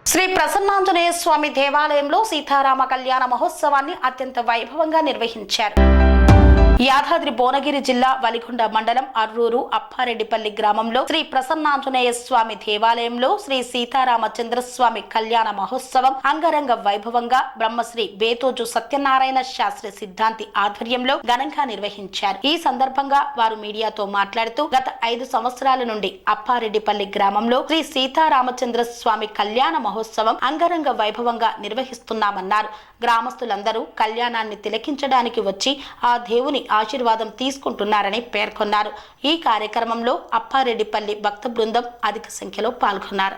శ్రీ ప్రసన్నాంజనేయ స్వామి దేవాలయంలో సీతారామ కళ్యాణ మహోత్సవాన్ని అత్యంత వైభవంగా నిర్వహించారు. యాదాద్రి భువనగిరి జిల్లా వలిగొండ మండలం అర్రూరు అప్పారెడ్డిపల్లి గ్రామంలో శ్రీ ప్రసన్నాంజనేయ స్వామి దేవాలయంలో శ్రీ సీతారామచంద్రస్వామి కళ్యాణ మహోత్సవం అంగరంగ వైభవంగా బ్రహ్మశ్రీ బేతోజు సత్యనారాయణ శాస్త్రి సిద్ధాంతి ఆధ్వర్యంలో ఘనంగా నిర్వహించారు. ఈ సందర్భంగా వారు మీడియాతో మాట్లాడుతూ గత 5 సంవత్సరాల నుండి అప్పారెడ్డిపల్లి గ్రామంలో శ్రీ సీతారామచంద్ర స్వామి కళ్యాణ మహోత్సవం అంగరంగ వైభవంగా నిర్వహిస్తున్నామన్నారు. గ్రామస్తులందరూ కళ్యాణాన్ని తిలకించడానికి వచ్చి ఆ దేవుని ఆశీర్వాదం తీసుకుంటున్నారని పేర్కొన్నారు. ఈ కార్యక్రమంలో అప్పారెడ్డిపల్లి భక్త బృందం అధిక సంఖ్యలో పాల్గొన్నారు.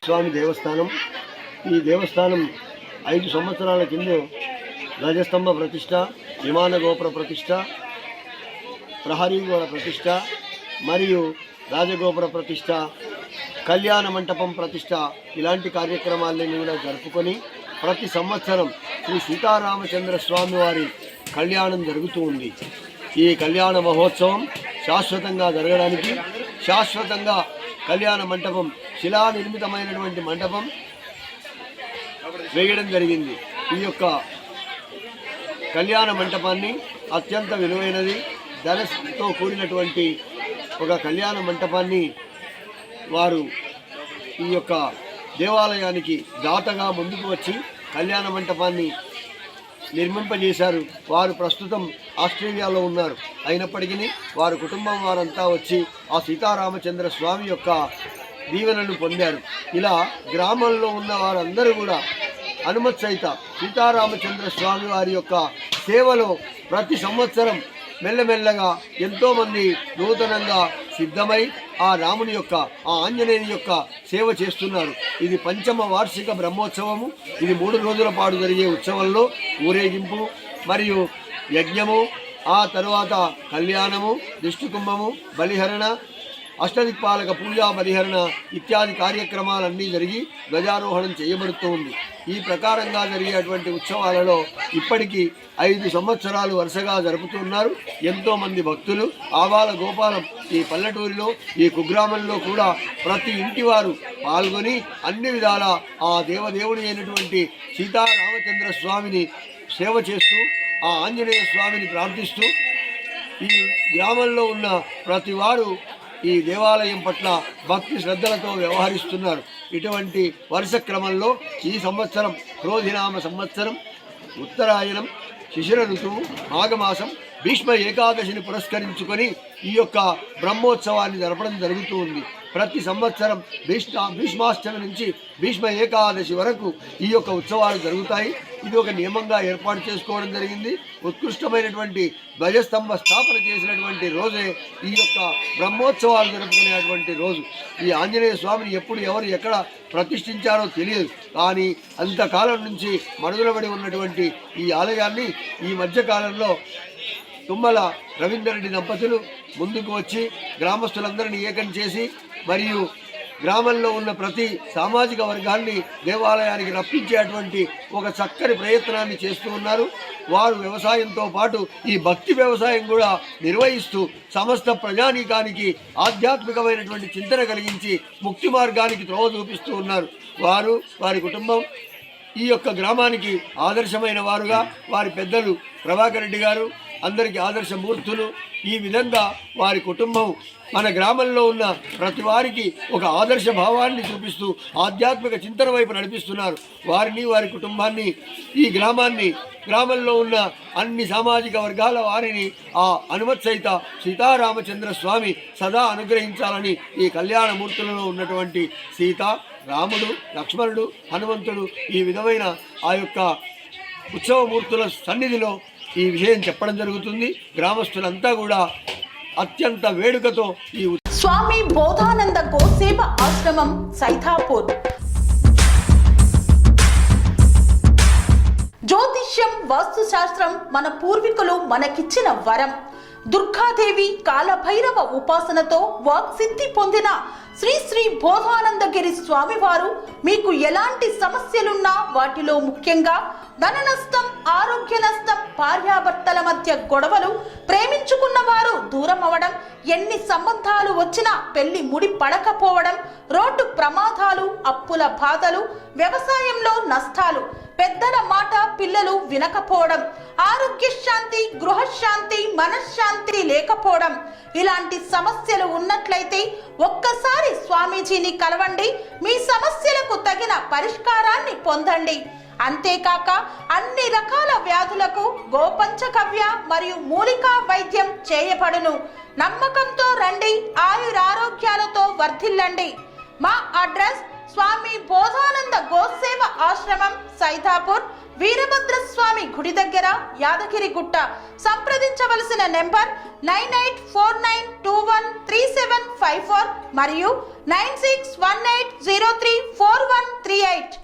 స్వామి దేవస్థానం. ఈ దేవస్థానం 5 సంవత్సరాల కింద గజస్తంభ ప్రతిష్ట, విమాన గోపుర ప్రతిష్ట, ప్రహరీ గోడ ప్రతిష్ట మరియు రాజగోపుర ప్రతిష్ట, కళ్యాణ మంటపం ప్రతిష్ట ఇలాంటి కార్యక్రమాలన్నీ కూడా జరుపుకొని ప్రతి సంవత్సరం శ్రీ సీతారామచంద్ర స్వామి వారి కళ్యాణం జరుగుతూ ఉంది. ఈ కళ్యాణ మహోత్సవం శాశ్వతంగా జరగడానికి శాశ్వతంగా కళ్యాణ మంటపం శిలా నిర్మితమైనటువంటి మంటపం వేయడం జరిగింది. ఈ యొక్క కళ్యాణ మంటపాన్ని అత్యంత విలువైనది, ధనతో కూడినటువంటి ఒక కళ్యాణ మంటపాన్ని వారు ఈ యొక్క దేవాలయానికి దాతగా ముందుకు వచ్చి కళ్యాణ మంటపాన్ని నిర్మింపజేశారు. వారు ప్రస్తుతం ఆస్ట్రేలియాలో ఉన్నారు. అయినప్పటికీ వారి కుటుంబం వారంతా వచ్చి ఆ సీతారామచంద్ర స్వామి యొక్క దీవెనలు పొందారు. ఇలా గ్రామంలో ఉన్న వారందరూ కూడా అనుమతి సహిత సీతారామచంద్ర స్వామి వారి యొక్క సేవలో ప్రతి సంవత్సరం మెల్లమెల్లగా ఎంతోమంది నూతనంగా సిద్ధమై ఆ రాముని యొక్క ఆ ఆంజనేయుని యొక్క సేవ చేస్తున్నారు. ఇది 5వ వార్షిక బ్రహ్మోత్సవము. ఇది 3 రోజుల పాటు జరిగే ఉత్సవంలో ఊరేగింపు మరియు యజ్ఞము, ఆ తరువాత కళ్యాణము, దిష్టికుంభము, బలిహరణ, అష్టదిక్పాలక పూజా బలిహరణ ఇత్యాది కార్యక్రమాలన్నీ జరిగి ధ్వజారోహణం చేయబడుతూ ఉంది. ఈ ప్రకారంగా జరిగేటువంటి ఉత్సవాలలో ఇప్పటికీ 5 సంవత్సరాలు వరుసగా జరుపుతున్నారు. ఎంతోమంది భక్తులు ఆవాల గోపాలం ఈ పల్లెటూరిలో ఈ కుగ్రామంలో కూడా ప్రతి ఇంటి వారు పాల్గొని అన్ని విధాల ఆ దేవదేవుడి అయినటువంటి సీతారామచంద్ర స్వామిని సేవ చేస్తూ ఆ ఆంజనేయ స్వామిని ప్రార్థిస్తూ ఈ గ్రామంలో ఉన్న ప్రతి వారు ఈ దేవాలయం పట్ల భక్తి శ్రద్ధలతో వ్యవహరిస్తున్నారు. ఇటువంటి వరుస క్రమంలో ఈ సంవత్సరం క్రోధినామ సంవత్సరం, ఉత్తరాయణం, శిశిర ఋతువు, మాఘమాసం, భీష్మ ఏకాదశిని పురస్కరించుకొని ఈ యొక్క బ్రహ్మోత్సవాన్ని జరపడం జరుగుతూ ఉంది. ప్రతి సంవత్సరం భీష్మాష్టమి నుంచి భీష్మ ఏకాదశి వరకు ఈ యొక్క ఉత్సవాలు జరుగుతాయి. ఇది ఒక నియమంగా ఏర్పాటు చేసుకోవడం జరిగింది. ఉత్కృష్టమైనటువంటి ధ్వజస్తంభ స్థాపన చేసినటువంటి రోజే ఈ యొక్క బ్రహ్మోత్సవాలు జరుపుకునేటువంటి రోజు. ఈ ఆంజనేయ స్వామిని ఎప్పుడు ఎవరు ఎక్కడ ప్రతిష్ఠించారో తెలియదు, కానీ అంతకాలం నుంచి మనుగడబడి ఉన్నటువంటి ఈ ఆలయాన్ని ఈ మధ్యకాలంలో తుమ్మల రవీందర్ రెడ్డి దంపతులు ముందుకు వచ్చి గ్రామస్తులందరినీ ఏకం చేసి మరియు గ్రామంలో ఉన్న ప్రతి సామాజిక వర్గాన్ని దేవాలయానికి రప్పించేటువంటి ఒక చక్కని ప్రయత్నాన్ని చేస్తూ ఉన్నారు. వారు వ్యవసాయంతో పాటు ఈ భక్తి వ్యవసాయం కూడా నిర్వహిస్తూ సమస్త ప్రజానీకానికి ఆధ్యాత్మికమైనటువంటి చింతన కలిగించి ముక్తి మార్గానికి త్రోవ చూపిస్తూ ఉన్నారు. వారు వారి కుటుంబం ఈ యొక్క గ్రామానికి ఆదర్శమైన వారుగా వారి పెద్దలు ప్రభాకర్ రెడ్డి గారు, అందరికీ ఆదర్శమూర్తులు. ఈ విధంగా వారి కుటుంబం మన గ్రామంలో ఉన్న ప్రతి వారికి ఒక ఆదర్శ భావాన్ని చూపిస్తూ ఆధ్యాత్మిక చింతన వైపు నడిపిస్తున్నారు. వారిని, వారి కుటుంబాన్ని, ఈ గ్రామంలో ఉన్న అన్ని సామాజిక వర్గాల వారిని ఆ హనుమత్ సహిత సీతారామచంద్ర స్వామి సదా అనుగ్రహించాలని ఈ కళ్యాణమూర్తులలో ఉన్నటువంటి సీత, రాముడు, లక్ష్మణుడు, హనుమంతుడు ఈ విధమైన ఆ యొక్క ఉత్సవమూర్తుల సన్నిధిలో ఈ విషయం చెప్పడం జరుగుతుంది. గ్రామస్తులంతా కూడా అత్యంత వేడుకతో ఈ స్వామి బోధానంద గోసేవ ఆశ్రమం సైథాపూర్. జ్యోతిష్యం, వాస్తుశాస్త్రం మన పూర్వీకులు మనకిచ్చిన వరం. దుర్గాదేవి, కాలభైరవ ఉపాసనతో వాక్సిద్ధి పొందిన శ్రీ శ్రీ బోధానందగిరి స్వామివారు మీకు ఎలాంటి సమస్యలున్నా, వాటిలో ముఖ్యంగా ధన నష్టం, ఆరోగ్య నష్టం, భార్యాభర్తల మధ్య గొడవలు, ప్రేమించుకున్న వారు దూరం అవడం, ఎన్ని సంబంధాలు వచ్చినా పెళ్లి ముడి పడకపోవడం, రోడ్డు ప్రమాదాలు, అప్పుల బాధలు, వ్యవసాయంలో నష్టాలు, పెద్దల మాట పిల్లలు వినకపోవడం, ఆరోగ్య శాంతి, గృహశాంతి, మనశ్శాంతి లేకపోవడం, ఇలాంటి సమస్యలు ఉన్నట్లయితే ఒక్కసారి స్వామీజీని కలవండి. మీ సమస్యలకు తగిన పరిష్కారాన్ని పొందండి. అంతేకాక అన్ని రకాల వ్యాధులకు గోపంచగవ్య మరియు మూలికా వైద్యం చేయబడును. నమ్మకంతో రండి, ఆయురారోగ్యాలతో వర్ధిల్లండి. మా అడ్రస్ స్వామి బోధానంద గోసేవ ఆశ్రమం, సైథాపూర్, వీరభద్రస్వామి గుడి దగ్గర, యాదగిరిగుట్ట. సంప్రదించవలసిన నెంబర్ 9849213754 మరియు 9618034138.